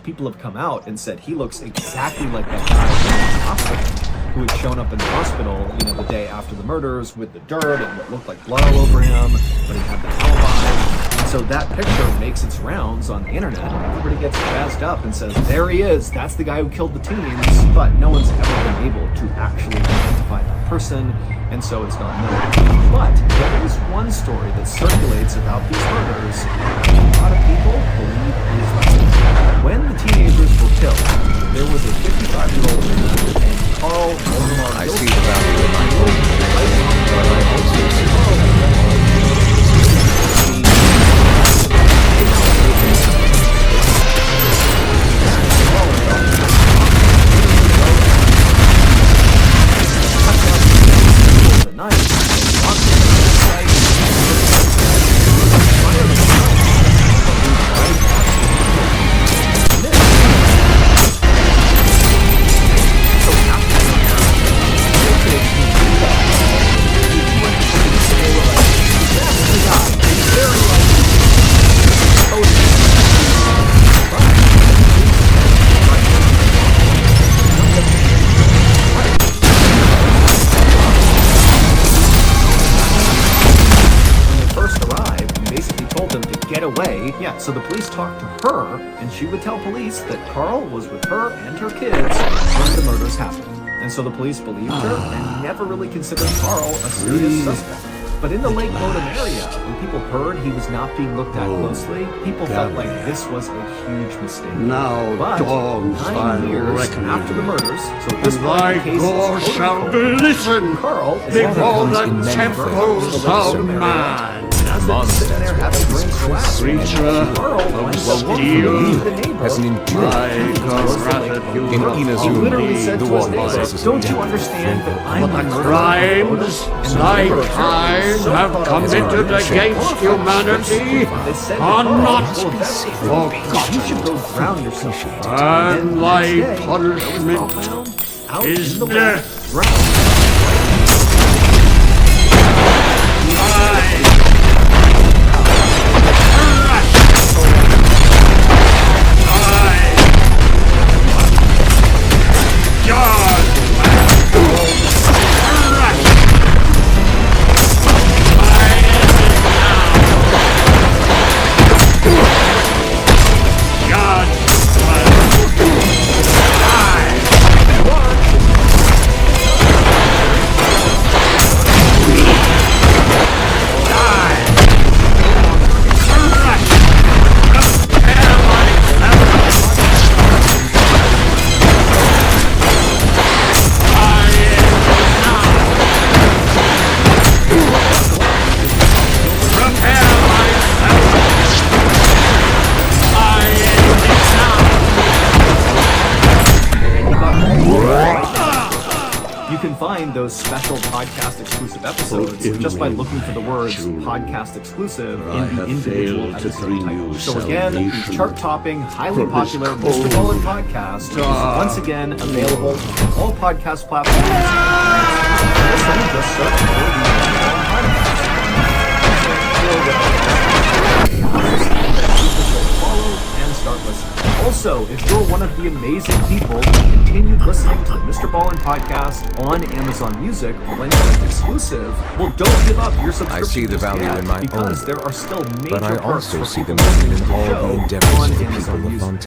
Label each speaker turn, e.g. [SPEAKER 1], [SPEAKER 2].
[SPEAKER 1] people have come out and said he looks exactly like that guy in the hospital who had shown up in the hospital, the day after the murders with the dirt and what looked like blood all over him, but he had the alibi. And so that picture makes its rounds on the internet, and everybody gets jazzed up and says, there he is, that's the guy who killed the teens, but no one's ever been able to actually identify that person, and so it's not known. But there is one story that circulates about these murders that a lot of people believe is right. When the teenagers were killed, there was a 55-year-old man named Carl.
[SPEAKER 2] I see the value in my own, but I also see
[SPEAKER 1] away. Yeah, so the police talked to her, and she would tell police that Carl was with her and her kids when the murders happened. And so the police believed her and never really considered Carl a serious suspect. But in the Lake Bodom area, when people heard he was not being looked at closely, people felt like this was a huge mistake.
[SPEAKER 3] Now
[SPEAKER 1] but
[SPEAKER 3] dawns
[SPEAKER 1] 9 years after the murders, so this
[SPEAKER 3] thy gore shall glisten
[SPEAKER 1] Carl is
[SPEAKER 3] before the temples of man.
[SPEAKER 1] Sitting there having drinks,
[SPEAKER 3] Creature of steel,
[SPEAKER 2] as an
[SPEAKER 3] in
[SPEAKER 1] he literally said to his neighbor, don't you understand that I'm
[SPEAKER 3] the crimes thy kind have committed against humanity are not forgotten,
[SPEAKER 1] you should go drown yourself.
[SPEAKER 3] and thy punishment is death.
[SPEAKER 1] You can find those special podcast exclusive episodes just by looking for the words podcast exclusive in the individual episode titles. So again, the chart-topping, highly popular MrBallen podcast is once again available on all podcast platforms. Listen, just search for the MrBallen podcast. Follow and start listening. Also, if you're one of the amazing people who continued listening to the MrBallen podcast on Amazon Music when it's exclusive, well, don't give up your subscription.
[SPEAKER 2] I see the value in my
[SPEAKER 1] because
[SPEAKER 2] own,
[SPEAKER 1] there are still major
[SPEAKER 2] but I
[SPEAKER 1] perks
[SPEAKER 2] also
[SPEAKER 1] for
[SPEAKER 2] see the
[SPEAKER 1] people listening
[SPEAKER 2] value in
[SPEAKER 1] to the
[SPEAKER 2] all
[SPEAKER 1] show
[SPEAKER 2] the endeavors
[SPEAKER 1] on
[SPEAKER 2] of the
[SPEAKER 1] Amazon
[SPEAKER 2] people of
[SPEAKER 1] Music.
[SPEAKER 2] Ontario.